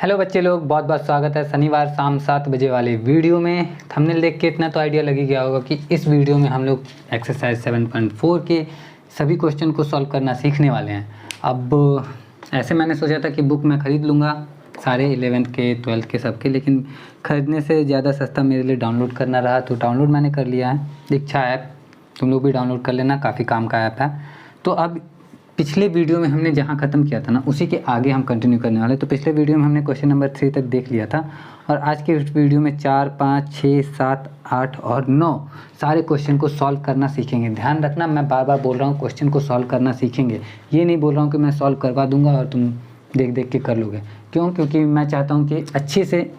Hello बच्चे लोग, बहुत बहुत स्वागत है शनिवार शाम 7 बजे वाले वीडियो में। थंबनेल देख के इतना तो आइडिया लग ही गया होगा कि इस वीडियो में हम लोग एक्सरसाइज 7.4 के सभी क्वेश्चन को सॉल्व करना सीखने वाले हैं। अब ऐसे मैंने सोचा था कि बुक मैं ख़रीद लूँगा सारे 11th के 12th के सबके, लेकिन ख़रीदने से ज़्यादा सस्ता मेरे लिए डाउनलोड करना रहा, तो डाउनलोड मैंने कर लिया है दीक्षा ऐप। तुम लोग भी डाउनलोड कर लेना, काफ़ी काम का ऐप है। तो अब पिछले वीडियो में हमने जहाँ ख़त्म किया था ना, उसी के आगे हम कंटिन्यू करने वाले। तो पिछले वीडियो में हमने क्वेश्चन नंबर 3 तक देख लिया था, और आज के इस वीडियो में 4, 5, 6, 7, 8 और 9 सारे क्वेश्चन को सॉल्व करना सीखेंगे। ध्यान रखना, मैं बार बार बोल रहा हूँ क्वेश्चन को सॉल्व करना सीखेंगे, ये नहीं बोल रहा हूँ कि मैं सॉल्व करवा दूँगा और तुम देख देख के कर लोगे। क्यों? क्योंकि मैं चाहता हूँ कि अच्छे से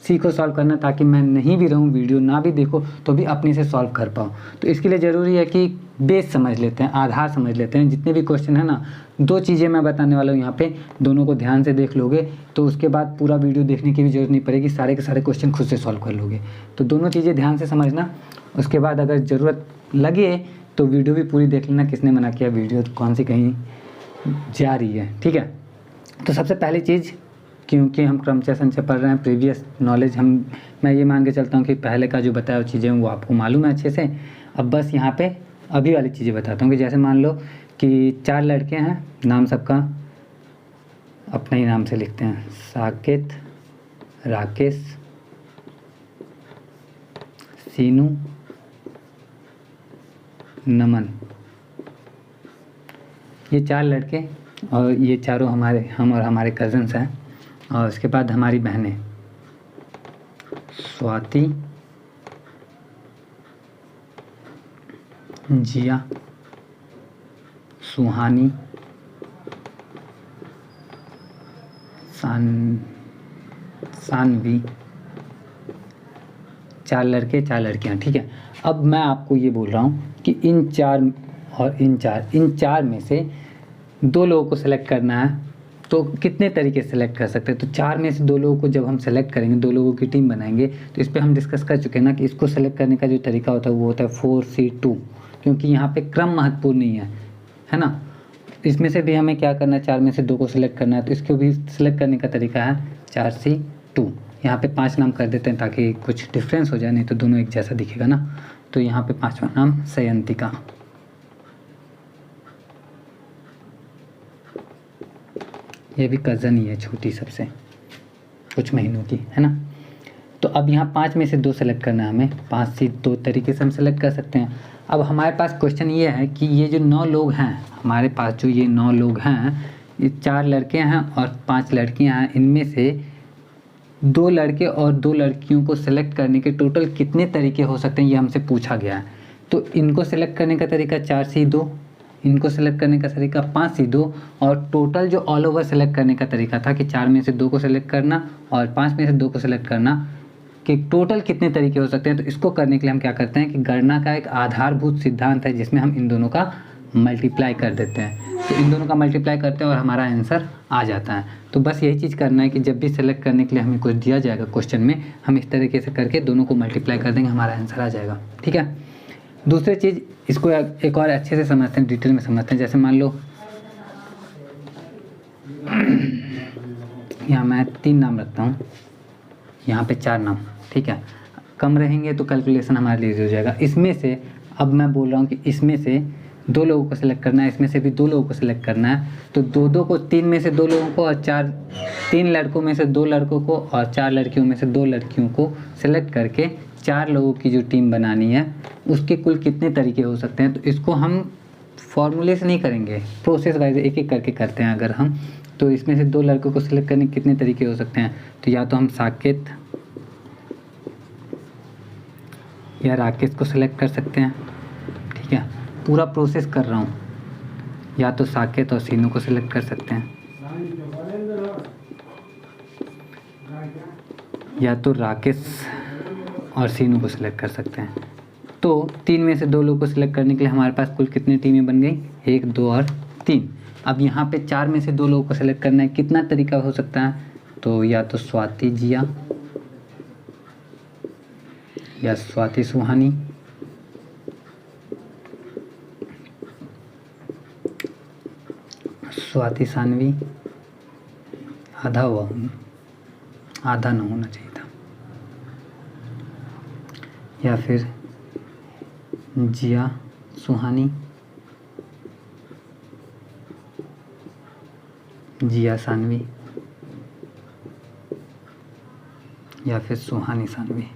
सीखो सॉल्व करना, ताकि मैं नहीं भी रहूँ, वीडियो ना भी देखो तो भी अपने से सॉल्व कर पाऊँ। तो इसके लिए ज़रूरी है कि बेस समझ लेते हैं, आधार समझ लेते हैं। जितने भी क्वेश्चन है ना, 2 चीज़ें मैं बताने वाला हूँ यहाँ पे, दोनों को ध्यान से देख लोगे तो उसके बाद पूरा वीडियो देखने की भी ज़रूरत नहीं पड़ेगी, सारे के सारे क्वेश्चन खुद से सॉल्व कर लोगे। तो दोनों चीज़ें ध्यान से समझना, उसके बाद अगर ज़रूरत लगे तो वीडियो भी पूरी देख लेना। किसने मना किया, वीडियो कौन सी कहीं जा रही है, ठीक है। तो सबसे पहली चीज़, क्योंकि हम क्रमचय संचय पढ़ रहे हैं, प्रीवियस नॉलेज मैं ये मान के चलता हूँ कि पहले का जो बताया चीज़ें वो आपको मालूम है अच्छे से। अब बस यहाँ पे अभी वाली चीज़ें बताता हूँ कि जैसे मान लो कि 4 लड़के हैं, नाम सबका अपने ही नाम से लिखते हैं, साकेत, राकेश, सीनू, नमन। ये 4 लड़के और ये चारों हम और हमारे कज़न्स हैं। और उसके बाद हमारी बहनें स्वाति, जिया, सुहानी, सानवी। 4 लड़के 4 लड़कियां, ठीक है। अब मैं आपको ये बोल रहा हूँ कि इन 4 और इन 4 में से 2 लोगों को सेलेक्ट करना है। तो कितने तरीके से सेलेक्ट कर सकते हैं? तो 4 में से 2 लोगों को जब हम सेलेक्ट करेंगे, 2 लोगों की टीम बनाएंगे, तो इस पर हम डिस्कस कर चुके हैं ना कि इसको सेलेक्ट करने का जो तरीका होता है वो होता है 4C2, क्योंकि यहाँ पे क्रम महत्वपूर्ण नहीं है ना। इसमें से भी हमें क्या करना है, 4 में से 2 को सिलेक्ट करना है, तो इसको भी सिलेक्ट करने का तरीका है 4C2। यहाँ पे 5 नाम कर देते हैं ताकि कुछ डिफरेंस हो जाए, नहीं तो दोनों एक जैसा दिखेगा ना। तो यहाँ पे 5वां नाम सयंतिका। ये भी कज़न ही है, छोटी सबसे, कुछ महीनों की, है ना। तो अब यहाँ 5 में से 2 सेलेक्ट करना है हमें। 5 से 2 तरीके से हम सेलेक्ट कर सकते हैं। अब हमारे पास क्वेश्चन ये है कि ये जो 9 लोग हैं, हमारे पास जो ये 9 लोग हैं, ये 4 लड़के हैं और 5 लड़कियां हैं, इनमें से 2 लड़के और 2 लड़कियों को सेलेक्ट करने के टोटल कितने तरीके हो सकते हैं, ये हमसे पूछा गया है। तो इनको सेलेक्ट करने का तरीका 4C2, इनको सेलेक्ट करने का तरीका 5C2, और टोटल जो ऑल ओवर सेलेक्ट करने का तरीका था कि 4 में से 2 को सेलेक्ट करना और 5 में से 2 को सेलेक्ट करना, कि टोटल कितने तरीके हो सकते हैं। तो इसको करने के लिए हम क्या करते हैं कि गणना का एक आधारभूत सिद्धांत है, जिसमें हम इन दोनों का मल्टीप्लाई कर देते हैं। तो इन दोनों का मल्टीप्लाई करते हैं और हमारा आंसर आ जाता है। तो बस यही चीज़ करना है कि जब भी सेलेक्ट करने के लिए हमें कुछ दिया जाएगा क्वेश्चन में, हम इस तरीके से करके दोनों को मल्टीप्लाई कर देंगे, हमारा आंसर आ जाएगा, ठीक है। दूसरी चीज़, इसको एक और अच्छे से समझते हैं, डिटेल में समझते हैं। जैसे मान लो यहाँ मैं 3 नाम रखता हूँ, यहाँ पे 4 नाम, ठीक है। कम रहेंगे तो कैलकुलेशन हमारे लिए हो जाएगा। इसमें से अब मैं बोल रहा हूँ कि इसमें से 2 लोगों को सिलेक्ट करना है, इसमें से भी 2 लोगों को सिलेक्ट करना है। तो 2-2 को, 3 में से 2 लोगों को और 3 लड़कों में से 2 लड़कों को और 4 लड़कियों में से 2 लड़कियों को सिलेक्ट करके 4 लोगों की जो टीम बनानी है, उसके कुल कितने तरीके हो सकते हैं। तो इसको हम फॉर्मूले से नहीं करेंगे, प्रोसेस वाइज एक एक करके करते हैं। अगर हम, तो इसमें से 2 लड़कों को सिलेक्ट करने के कितने तरीके हो सकते हैं। तो या तो हम साकेत या राकेश को सिलेक्ट कर सकते हैं, ठीक है। पूरा प्रोसेस कर रहा हूँ। या तो साकेत और सीनू को सिलेक्ट कर सकते हैं, या तो राकेश और सीनू को सिलेक्ट कर सकते हैं। तो 3 में से 2 लोगों को सिलेक्ट करने के लिए हमारे पास कुल कितनी टीमें बन गई, 1, 2 और 3। अब यहाँ पे 4 में से 2 लोगों को सिलेक्ट करना है, कितना तरीका हो सकता है। तो या तो स्वाति जिया, या स्वाति सुहानी, स्वाति सानवी, आधा हुआ, आधा 9 होना चाहिए था। या फिर जिया सुहानी, जिया सानवी, या फिर सुहानी सानवी।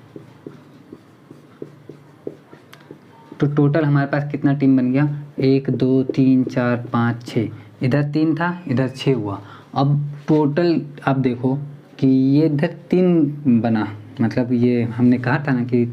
तो टोटल हमारे पास कितना टीम बन गया? 1 2 3 4 5 6। इधर 3 था, इधर 6 हुआ। अब टोटल आप देखो कि ये इधर 3 बना, मतलब ये हमने कहा था ना कि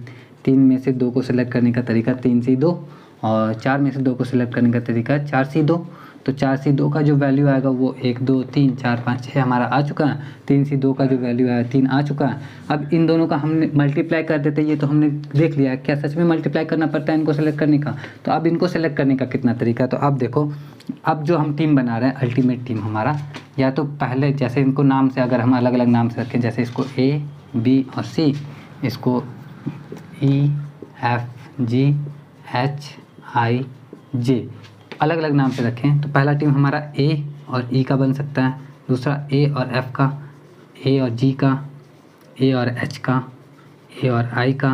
3 में से 2 को सिलेक्ट करने का तरीका 3C2 और 4 में से 2 को सिलेक्ट करने का तरीका 4C2। तो 4C2 का जो वैल्यू आएगा वो 1 2 3 4 5 6 हमारा आ चुका है। 3C2 का जो वैल्यू आया 3 आ चुका है। अब इन दोनों का हमने मल्टीप्लाई कर देते, ये तो हमने देख लिया। क्या सच में मल्टीप्लाई करना पड़ता है इनको सेलेक्ट करने का? तो अब इनको सेलेक्ट करने का कितना तरीका? तो अब देखो, अब जो हम टीम बना रहे हैं अल्टीमेट टीम हमारा, या तो पहले जैसे इनको नाम से अगर हम अलग अलग नाम से रखें, जैसे इसको A B और C, इसको E F G H I J अलग अलग नाम से रखें, तो पहला टीम हमारा A और E का बन सकता है, दूसरा A और F का, A और G का, A और H का, A और I का,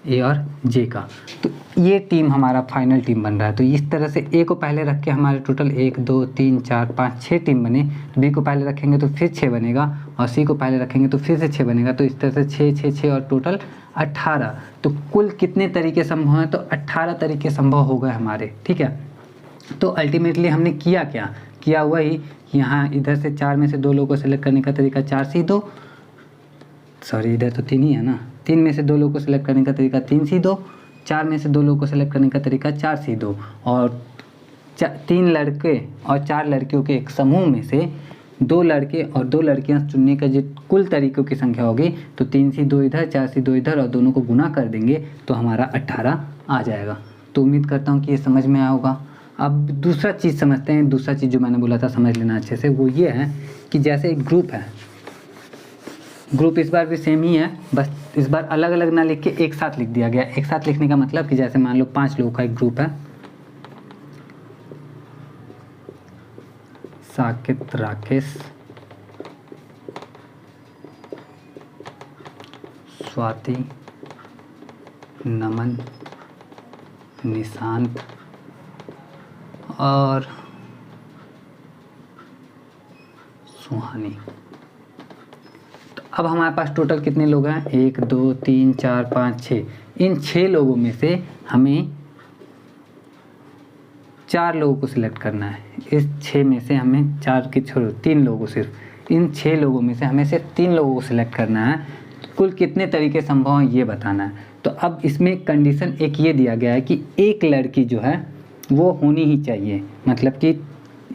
A और J का। तो ये टीम हमारा फाइनल टीम बन रहा है। तो इस तरह से A को पहले रख के हमारे टोटल 1 2 3 4 5 6 टीम बने। तो B को पहले रखेंगे तो फिर 6 बनेगा, और C को पहले रखेंगे तो फिर से 6 बनेगा। तो इस तरह से 6 6 6 और टोटल 18। तो कुल कितने तरीके संभव हैं? तो 18 तरीके संभव हो गए हमारे, ठीक है। तो अल्टीमेटली हमने किया क्या? किया हुआ ही यहाँ इधर से 4 में से 2 लोगों को सेलेक्ट करने का तरीका 4C2, सॉरी इधर तो 3 ही है ना, 3 में से 2 लोगों को सेलेक्ट करने का तरीका 3C2, 4 में से 2 लोगों को सेलेक्ट करने का तरीका 4C2, और 3 लड़के और 4 लड़कियों के एक समूह में से 2 लड़के और 2 लड़कियां चुनने का जो कुल तरीकों की संख्या होगी, तो 3C2 इधर 4C2 इधर और दोनों को गुना कर देंगे तो हमारा 18 आ जाएगा। तो उम्मीद करता हूँ कि ये समझ में आया होगा। अब दूसरा चीज़ समझते हैं। दूसरा चीज़ जो मैंने बोला था समझ लेना अच्छे से, वो ये है कि जैसे एक ग्रुप है, ग्रुप इस बार भी सेम ही है, बस इस बार अलग अलग ना लिख के एक साथ लिख दिया गया। एक साथ लिखने का मतलब कि जैसे मान लो 5 लोगों का एक ग्रुप है, साकेत, राकेश, स्वाति, नमन, निशांत और सुहानी। तो अब हमारे पास टोटल कितने लोग हैं? 1 2 3 4 5 6। इन 6 लोगों में से हमें 4 लोगों को सिलेक्ट करना है। इस 6 में से हमें 4 की छोड़ो 3 लोगों को, सिर्फ इन 6 लोगों में से हमें सिर्फ 3 लोगों को सिलेक्ट करना है। कुल कितने तरीके संभव हैं ये बताना है। तो अब इसमें कंडीशन एक ये दिया गया है कि एक लड़की जो है वो होनी ही चाहिए, मतलब कि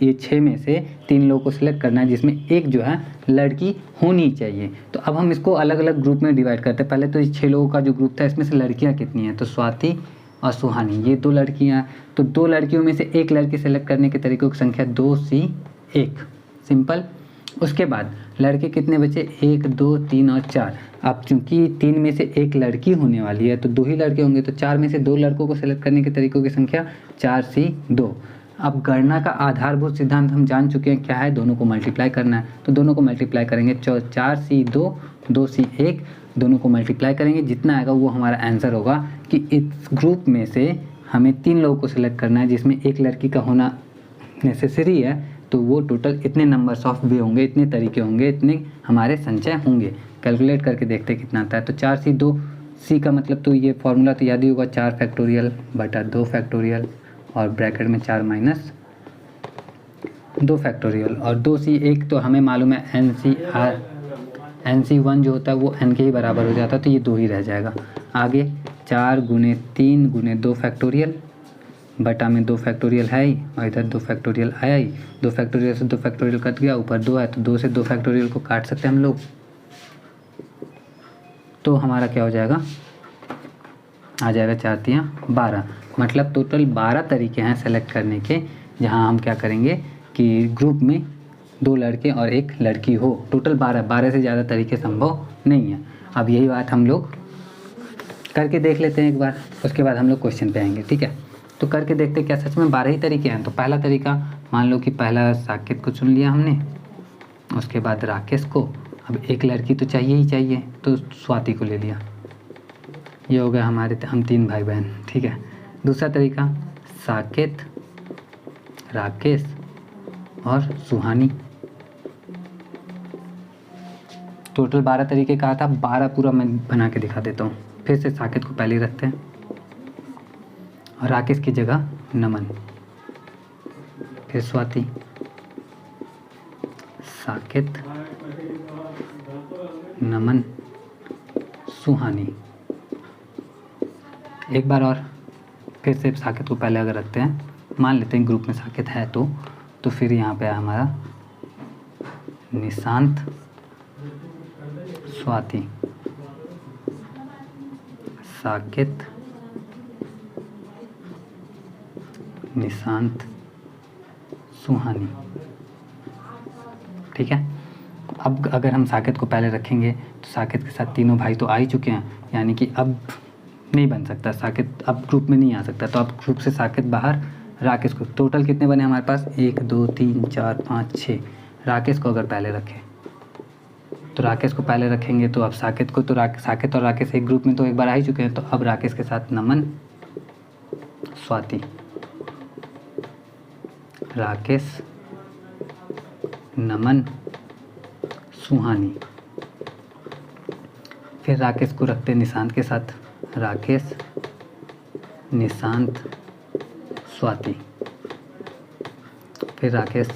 ये 6 में से 3 लोगों को सिलेक्ट करना है जिसमें एक जो है लड़की होनी चाहिए। तो अब हम इसको अलग अलग ग्रुप में डिवाइड करते हैं। पहले तो इस 6 लोगों का जो ग्रुप था इसमें से लड़कियां कितनी हैं? तो स्वाति और सुहानी, ये 2 लड़कियां। तो 2 लड़कियों में से एक लड़की सेलेक्ट करने के तरीकों की संख्या 2C1, सिंपल। उसके बाद लड़के कितने बचे? 1 2 3 और 4। अब चूंकि 3 में से एक लड़की होने वाली है तो 2 ही लड़के होंगे, तो 4 में से 2 लड़कों को सेलेक्ट करने के तरीकों की संख्या 4C2। अब गणना का आधारभूत सिद्धांत हम जान चुके हैं क्या है, दोनों को मल्टीप्लाई करना है। तो दोनों को मल्टीप्लाई करेंगे, 4C2 2C1, दोनों को मल्टीप्लाई करेंगे, जितना आएगा वो हमारा आंसर होगा कि इस ग्रुप में से हमें 3 लोगों को सिलेक्ट करना है जिसमें एक लड़की का होना नेसेसरी है। तो वो टोटल इतने नंबर्स ऑफ वे होंगे, इतने तरीके होंगे, इतने हमारे संचय होंगे। कैलकुलेट करके देखते कितना आता है। तो 4C2C का मतलब तो ये फॉर्मूला तो याद ही होगा, 4 फैक्टोरियल बटा 2 फैक्टोरियल और ब्रैकेट में 4 माइनस 2 फैक्टोरियल, और 2C1 तो हमें मालूम है NC1 जो होता है वो N के ही बराबर हो जाता है, तो ये 2 ही रह जाएगा। आगे 4 गुने 3 गुने 2 फैक्टोरियल बटा में 2 फैक्टोरियल है ही, और इधर 2 फैक्टोरियल आया ही। 2 फैक्टोरियल से 2 फैक्टोरियल कट गया, ऊपर 2 है तो 2 से 2 फैक्टोरियल को काट सकते हैं हम लोग। तो हमारा क्या हो जाएगा? आ जाएगा 4 3 12। मतलब टोटल 12 तरीके हैं सेलेक्ट करने के, जहां हम क्या करेंगे कि ग्रुप में 2 लड़के और 1 लड़की हो। टोटल 12 से ज़्यादा तरीके संभव नहीं है। अब यही बात हम लोग करके देख लेते हैं एक बार, उसके बाद हम लोग क्वेश्चन पे आएंगे, ठीक है। तो करके देखते क्या सच में 12 ही तरीके हैं। तो पहला तरीका मान लो कि पहला साकेत को चुन लिया हमने, उसके बाद राकेश को, अब एक लड़की तो चाहिए ही चाहिए, तो स्वाति को ले लिया। ये हो गया हमारे हम 3 भाई बहन, ठीक है। दूसरा तरीका साकेत, राकेश और सुहानी। टोटल 12 तरीके कहा था, 12 पूरा मैं बना के दिखा देता हूँ। फिर से साकेत को पहले रखते हैं और राकेश की जगह नमन, फिर स्वाति, साकेत, नमन, सुहानी। एक बार और फिर से साकेत को पहले अगर रखते हैं, मान लेते हैं ग्रुप में साकेत है तो फिर यहाँ पे हमारा निशांत, स्वाति, साकेत, निशांत, सुहानी, ठीक है। अब अगर हम साकेत को पहले रखेंगे तो साकेत के साथ तीनों भाई तो आ ही चुके हैं, यानी कि अब नहीं बन सकता साकेत, अब ग्रुप में नहीं आ सकता। तो अब ग्रुप से साकेत बाहर, राकेश को। टोटल कितने बने हमारे पास, 1 2 3 4 5 6। राकेश को अगर पहले रखें तो राकेश को पहले रखेंगे तो अब साकेत को तो साकेत और राकेश एक ग्रुप में तो एक बार आ ही चुके हैं। तो अब राकेश के साथ नमन, स्वाति, राकेश, नमन, सुहानी। फिर राकेश को रखते हैं निशांत के साथ, राकेश, निशांत, स्वाति। फिर राकेश,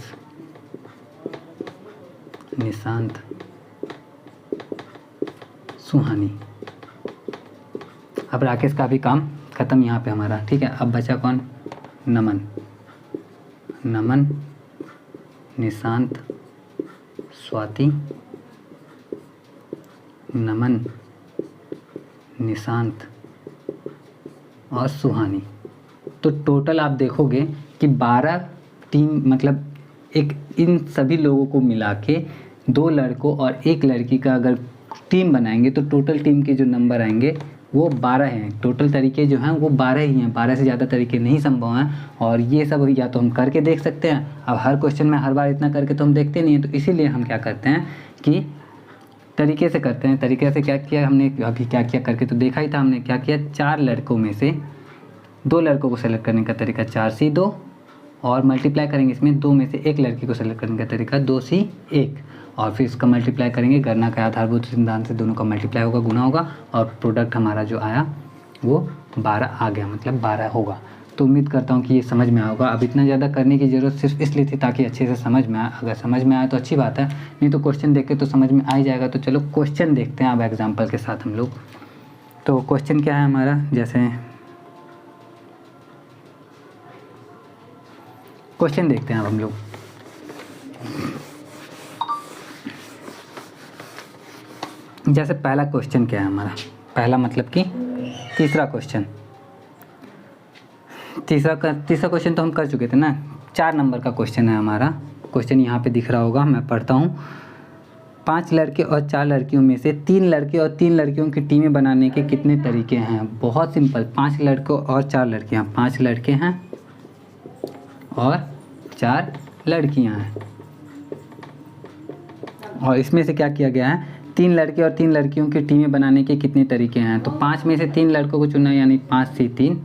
निशांत, सुहानी। अब राकेश का भी काम ख़त्म यहाँ पे हमारा, ठीक है। अब बचा कौन, नमन, नमन, निशांत, स्वाति, नमन, निशांत और सुहानी। तो टोटल आप देखोगे कि 12 टीम, मतलब एक इन सभी लोगों को मिला के 2 लड़कों और 1 लड़की का अगर टीम बनाएंगे तो टोटल टीम के जो नंबर आएंगे वो 12 हैं। टोटल तरीके जो हैं वो 12 ही हैं, 12 से ज़्यादा तरीके नहीं संभव हैं। और ये सब या तो हम करके देख सकते हैं, अब हर क्वेश्चन में हर बार इतना करके तो हम देखते नहीं हैं, तो इसीलिए हम क्या करते हैं कि तरीके से करते हैं। तरीके से क्या किया हमने, अभी क्या किया करके तो देखा ही था हमने। क्या किया, 4 लड़कों में से 2 लड़कों को सेलेक्ट करने का तरीका 4C2, और मल्टीप्लाई करेंगे इसमें 2 में से 1 लड़की को सेलेक्ट करने का तरीका 2C1, और फिर इसका मल्टीप्लाई करेंगे। गणना का आधारभूत सिद्धांत से दोनों का मल्टीप्लाई होगा, गुना होगा, और प्रोडक्ट हमारा जो आया वो 12 आ गया, मतलब 12 होगा। तो उम्मीद करता हूँ कि ये समझ में आया होगा। अब इतना ज़्यादा करने की ज़रूरत सिर्फ इसलिए थी ताकि अच्छे से समझ में आए। अगर समझ में आया तो अच्छी बात है, नहीं तो क्वेश्चन देख के तो समझ में आ ही जाएगा। तो चलो क्वेश्चन देखते हैं अब एग्जाम्पल के साथ हम लोग। तो क्वेश्चन क्या है हमारा, जैसे क्वेश्चन देखते हैं अब हम लोग। जैसे पहला क्वेश्चन क्या है हमारा, पहला मतलब कि तीसरा क्वेश्चन। तीसरा क्वेश्चन तो हम कर चुके थे ना, 4 नंबर का क्वेश्चन है हमारा। क्वेश्चन यहाँ पे दिख रहा होगा, मैं पढ़ता हूँ। 5 लड़के और 4 लड़कियों में से 3 लड़के और 3 लड़कियों की टीमें बनाने के कितने तरीके हैं। बहुत सिंपल, 5 लड़कों और 4 लड़कियाँ, 5 लड़के हैं और 4 लड़कियाँ हैं, और इसमें से क्या किया गया है, 3 लड़के और 3 लड़कियों की टीमें बनाने के कितने तरीके हैं। तो 5 में से 3 लड़कों को चुनना यानी 5C3,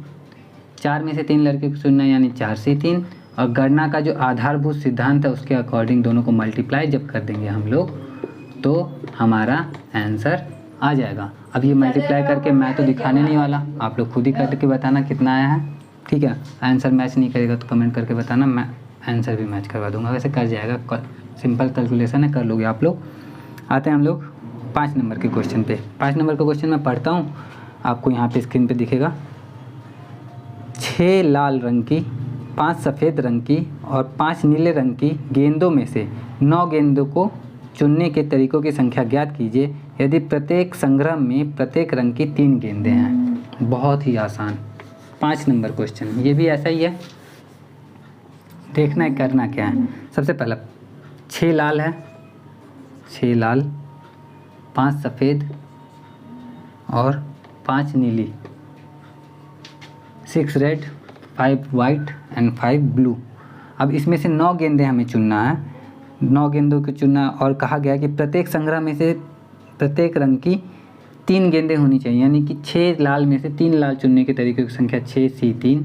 4 में से 3 लड़के को चुनना यानी 4C3, और गणना का जो आधारभूत सिद्धांत है उसके अकॉर्डिंग दोनों को मल्टीप्लाई जब कर देंगे हम लोग तो हमारा आंसर आ जाएगा। अब ये मल्टीप्लाई करके मैं तो दिखाने नहीं वाला, आप लोग खुद ही करके बताना कितना आया है, ठीक है। आंसर मैच नहीं करेगा तो कमेंट करके बताना, मैं आंसर भी मैच करवा दूंगा। वैसे कर जाएगा, सिंपल कैलकुलेशन है, कर लोगे आप लोग। आते हैं हम लोग 5 नंबर के क्वेश्चन पे। 5 नंबर का क्वेश्चन मैं पढ़ता हूँ, आपको यहाँ पे स्क्रीन पे दिखेगा। 6 लाल रंग की, 5 सफ़ेद रंग की और 5 नीले रंग की गेंदों में से 9 गेंदों को चुनने के तरीकों की संख्या ज्ञात कीजिए यदि प्रत्येक संग्रह में प्रत्येक रंग की 3 गेंदें हैं। बहुत ही आसान 5 नंबर क्वेश्चन, ये भी ऐसा ही है। देखना है करना क्या है। सबसे पहला 6 लाल है, 6 लाल, 5 सफ़ेद और 5 नीली, 6 रेड, 5 वाइट एंड 5 ब्लू। अब इसमें से 9 गेंदें हमें चुनना है। 9 गेंदों को चुना और कहा गया कि प्रत्येक संग्रह में से प्रत्येक रंग की 3 गेंदें होनी चाहिए, यानी कि 6 लाल में से 3 लाल चुनने के तरीकों की संख्या 6C3,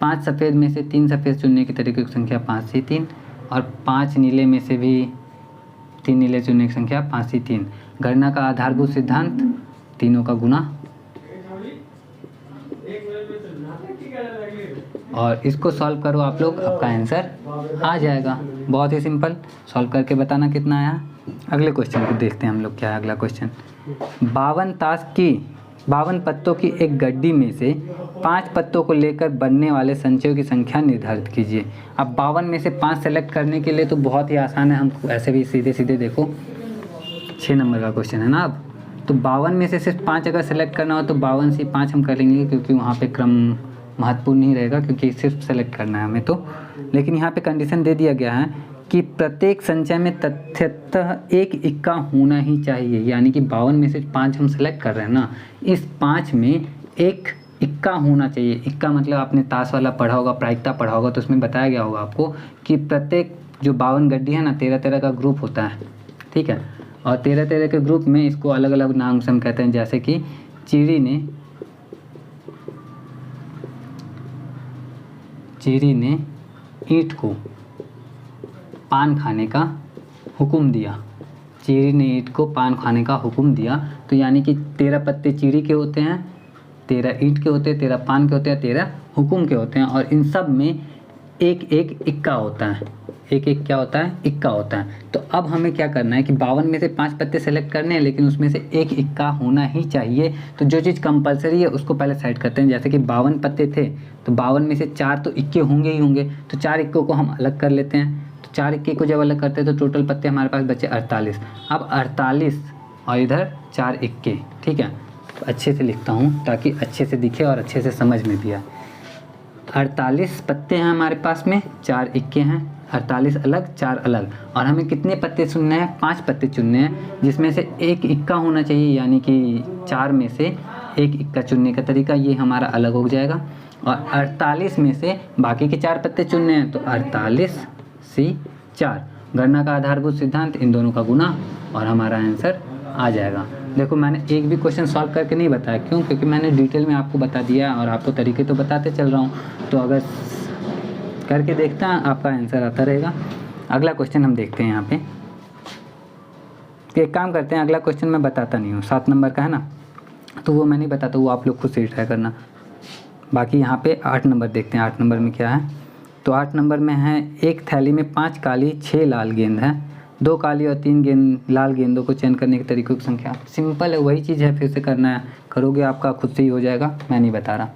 5 सफ़ेद में से 3 सफ़ेद चुनने के तरीकों की संख्या 5C3 और 5 नीले में से भी 3 नीले चुनने की संख्या 5C3। गणना का आधारभूत सिद्धांत तीनों का गुना, और इसको सॉल्व करो आप लोग, आपका आंसर आ जाएगा। बहुत ही सिंपल, सॉल्व करके बताना कितना आया। अगले क्वेश्चन को देखते हैं हम लोग, क्या है अगला क्वेश्चन। 52 पत्तों की एक गड्डी में से 5 पत्तों को लेकर बनने वाले संचयों की संख्या निर्धारित कीजिए। अब 52 में से 5 सेलेक्ट करने के लिए तो बहुत ही आसान है, हम ऐसे भी सीधे सीधे देखो 6 नंबर का क्वेश्चन है ना। अब तो 52 में से सिर्फ 5 अगर सेलेक्ट करना हो तो 52 से 5 हम करेंगे, क्योंकि वहाँ पे क्रम महत्वपूर्ण नहीं रहेगा, क्योंकि सिर्फ सेलेक्ट करना है हमें तो। लेकिन यहाँ पे कंडीशन दे दिया गया है कि प्रत्येक संचय में तथ्यतः एक इक्का होना ही चाहिए, यानी कि 52 में से 5 हम सेलेक्ट कर रहे हैं ना, इस 5 में एक इक्का होना चाहिए। इक्का मतलब आपने ताश वाला पढ़ा होगा, प्रायिकता पढ़ा होगा, तो उसमें बताया गया होगा आपको कि प्रत्येक जो 52 गड्डी है ना, 13-13 का ग्रुप होता है, ठीक है। और 13-13 के ग्रुप में इसको अलग अलग नाम से हम कहते हैं, जैसे कि चिड़ी ने ईंट को पान खाने का हुक्म दिया। चीड़ी ने ईंट को पान खाने का हुक्म दिया, तो यानी कि 13 पत्ते चीड़ी के होते हैं, 13 ईंट के होते हैं, 13 पान के होते हैं, 13 हुक्म के होते हैं, और इन सब में एक एक इक्का होता है। एक एक क्या होता है? इक्का होता है। तो अब हमें क्या करना है कि 52 में से 5 पत्ते सेलेक्ट करने हैं, लेकिन उसमें से एक इक्का होना ही चाहिए। तो जो चीज़ कंपलसरी है उसको पहले साइड करते हैं। जैसे कि 52 पत्ते थे तो 52 में से 4 तो इक्के होंगे ही होंगे, तो 4 इक्कों को हम अलग कर लेते हैं। तो 4 इक्के को जब अलग करते हैं तो टोटल पत्ते हमारे पास बचे 48। अब 48 और इधर 4 इक्के, ठीक है। तो अच्छे से लिखता हूँ ताकि अच्छे से दिखे और अच्छे से समझ में भी आए। 48 पत्ते हैं हमारे पास में, 4 इक्के हैं, 48 अलग 4 अलग, और हमें कितने पत्ते चुनने हैं? 5 पत्ते चुनने हैं, जिसमें से एक इक्का होना चाहिए, यानी कि 4 में से एक इक्का चुनने का तरीका ये हमारा अलग हो जाएगा। और 48 में से बाकी के 4 पत्ते चुनने हैं, तो 48C4 गणना का आधारभूत सिद्धांत, इन दोनों का गुना, और हमारा आंसर आ जाएगा। देखो मैंने एक भी क्वेश्चन सॉल्व करके नहीं बताया, क्यों? क्योंकि मैंने डिटेल में आपको बता दिया और आपको तरीके तो बताते चल रहा हूँ, तो अगर करके देखता है आपका आंसर आता रहेगा। अगला क्वेश्चन हम देखते हैं यहाँ पे। एक काम करते हैं, अगला क्वेश्चन मैं बताता नहीं हूँ, 7 नंबर का है ना, तो वो मैं नहीं बताता, वो आप लोग खुद से ट्राई करना। बाकी यहाँ पे 8 नंबर देखते हैं। 8 नंबर में क्या है? तो 8 नंबर में है, एक थैली में 5 काली 6 लाल गेंद है, 2 काली और 3 लाल गेंदों को चयन करने के तरीकों की संख्या। सिंपल है, वही चीज़ है, फिर से करना है, करोगे आपका खुद से ही हो जाएगा, मैं नहीं बता रहा।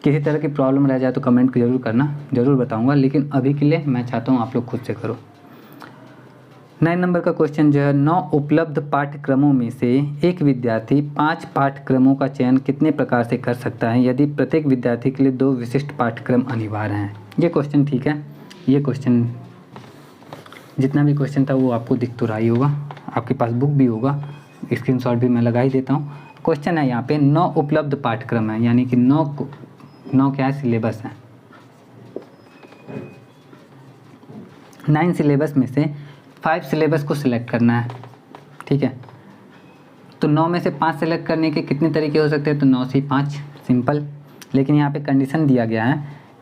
किसी तरह की प्रॉब्लम रह जाए तो कमेंट ज़रूर करना, ज़रूर बताऊंगा, लेकिन अभी के लिए मैं चाहता हूँ आप लोग खुद से करो। 9 नंबर का क्वेश्चन जो है, 9 उपलब्ध पाठ्यक्रमों में से एक विद्यार्थी 5 पाठ्यक्रमों का चयन कितने प्रकार से कर सकता है यदि प्रत्येक विद्यार्थी के लिए 2 विशिष्ट पाठ्यक्रम अनिवार्य हैं? ये क्वेश्चन ठीक है, ये क्वेश्चन जितना भी क्वेश्चन था वो आपको दिख तो रहा ही होगा, आपके पास बुक भी होगा, स्क्रीनशॉट भी मैं लगा ही देता हूँ। क्वेश्चन है यहाँ पे 9 उपलब्ध पाठ्यक्रम है, यानी कि 9 क्या है? सिलेबस है। 9 सिलेबस में से 5 सिलेबस को सिलेक्ट करना है, ठीक है। तो 9 में से 5 सेलेक्ट करने के कितने तरीके हो सकते हैं? तो 9 से 5, सिंपल। लेकिन यहाँ पे कंडीशन दिया गया है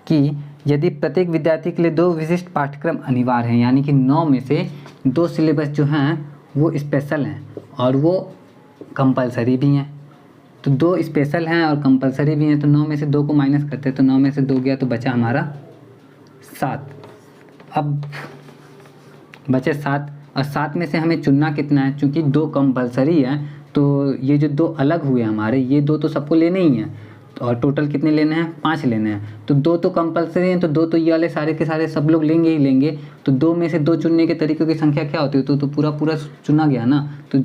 कि यदि प्रत्येक विद्यार्थी के लिए 2 विशिष्ट पाठ्यक्रम अनिवार्य हैं, यानी कि 9 में से 2 सिलेबस जो हैं वो स्पेशल हैं और वो कंपलसरी भी हैं। तो 2 स्पेशल हैं और कंपलसरी भी हैं, तो 9 में से 2 को माइनस करते हैं, तो 9 में से 2 गया तो बचा हमारा 7। अब बचे 7, और 7 में से हमें चुनना कितना है? चूँकि 2 कंपलसरी है, तो ये जो 2 अलग हुए हमारे, ये 2 तो सबको लेने ही हैं, और टोटल कितने लेने हैं? 5 लेने हैं। तो 2 तो कंपलसरी हैं, तो 2 तो ये वाले सारे के सारे सब लोग लेंगे ही लेंगे। तो 2 में से 2 चुनने के तरीकों की संख्या क्या होती है? तो पूरा चुना गया ना, तो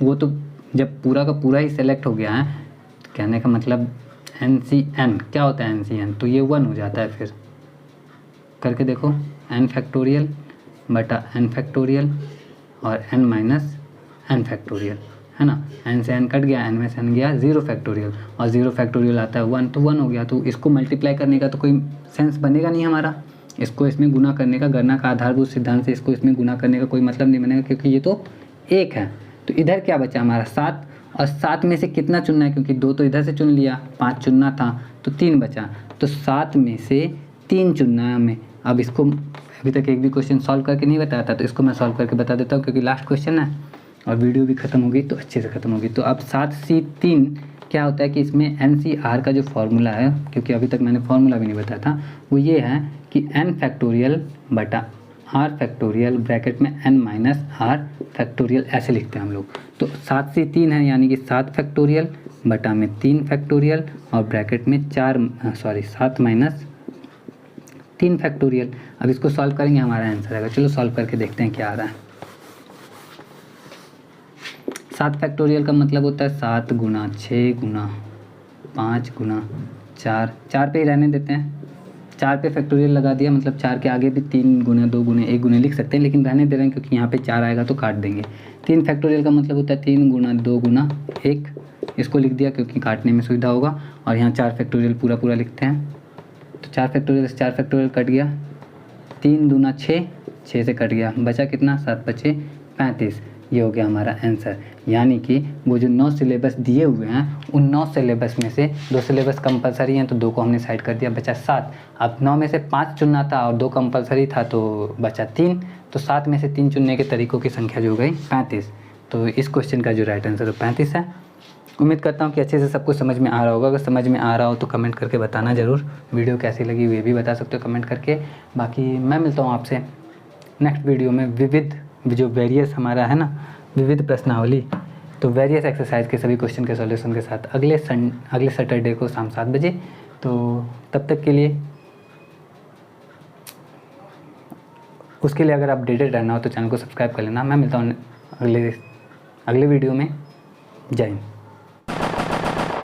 वो तो जब पूरा का पूरा ही सेलेक्ट हो गया है, तो कहने का मतलब NCN क्या होता है? NCN तो ये 1 हो जाता है। फिर करके देखो, n फैक्टोरियल बटा n फैक्टोरियल और n माइनस n फैक्टोरियल, है ना। n से n कट गया, n में से n गया 0 फैक्टोरियल, और 0 फैक्टोरियल आता है 1, तो 1 हो गया। तो इसको मल्टीप्लाई करने का तो कोई सेंस बनेगा नहीं हमारा, इसको इसमें गुना करने का, गणना का आधारभूत सिद्धांत से इसको इसमें गुना करने का कोई मतलब नहीं बनेगा, क्योंकि ये तो 1 है। तो इधर क्या बचा हमारा 7, और 7 में से कितना चुनना है, क्योंकि 2 तो इधर से चुन लिया, 5 चुनना था तो 3 बचा, तो 7 में से 3 चुनना है हमें। अब इसको अभी तक एक भी क्वेश्चन सॉल्व करके नहीं बताया था, तो इसको मैं सॉल्व करके बता देता हूँ, क्योंकि लास्ट क्वेश्चन है और वीडियो भी ख़त्म होगी तो अच्छे से ख़त्म होगी। तो अब 7C3 क्या होता है कि इसमें NCR का जो फॉर्मूला है, क्योंकि अभी तक मैंने फॉर्मूला भी नहीं बताया था, वो ये है कि n फैक्टोरियल बटा r फैक्टोरियल ब्रैकेट में n माइनस r फैक्टोरियल, ऐसे लिखते हैं हम लोग। तो 7C3 है यानी कि 7 फैक्टोरियल बटा में 3 फैक्टोरियल और ब्रैकेट में 7 माइनस 3 फैक्टोरियल। अब इसको सॉल्व करेंगे, हमारा आंसर आएगा। चलो सॉल्व करके देखते हैं क्या आ रहा है। 7 फैक्टोरियल का मतलब होता है 7 गुना 6 गुना 5 गुना 4, 4 पे ही रहने देते हैं, 4 पे फैक्टोरियल लगा दिया, मतलब 4 के आगे भी 3 गुना 2 गुना 1 गुना लिख सकते हैं, लेकिन रहने दे रहे हैं क्योंकि यहाँ पे 4 आएगा तो काट देंगे। 3 फैक्टोरियल का मतलब होता है 3 गुना 2 गुना 1, इसको लिख दिया क्योंकि काटने में सुविधा होगा, और यहाँ 4 फैक्टोरियल पूरा पूरा लिखते हैं। तो 4 फैक्टोरियल से 4 फैक्टोरियल कट गया, 3 दूना 6, 6 से कट गया, बचा कितना 7 बचे 35। ये हो गया हमारा आंसर। यानी कि वो जो 9 सिलेबस दिए हुए हैं उन 9 सिलेबस में से 2 सिलेबस कंपलसरी हैं तो 2 को हमने साइड कर दिया, बचा 7। अब 9 में से 5 चुनना था और 2 कंपलसरी था तो बचा 3, तो 7 में से 3 चुनने के तरीक़ों की संख्या जो हो गई 35। तो इस क्वेश्चन का जो राइट आंसर 35 है। उम्मीद करता हूँ कि अच्छे से सबको समझ में आ रहा होगा। अगर समझ में आ रहा हो तो कमेंट करके बताना ज़रूर। वीडियो कैसी लगी ये भी बता सकते हो कमेंट करके। बाकी मैं मिलता हूँ आपसे नेक्स्ट वीडियो में विविध जो वेरियस हमारा है ना, विविध प्रश्नावली, तो वेरियस एक्सरसाइज के सभी क्वेश्चन के सॉल्यूशन के साथ अगले सैटरडे को शाम 7 बजे। तो तब तक के लिए, उसके लिए अगर आप अपडेटेड रहना हो तो चैनल को सब्सक्राइब कर लेना। मैं मिलता हूँ अगले वीडियो में। जय हिंद।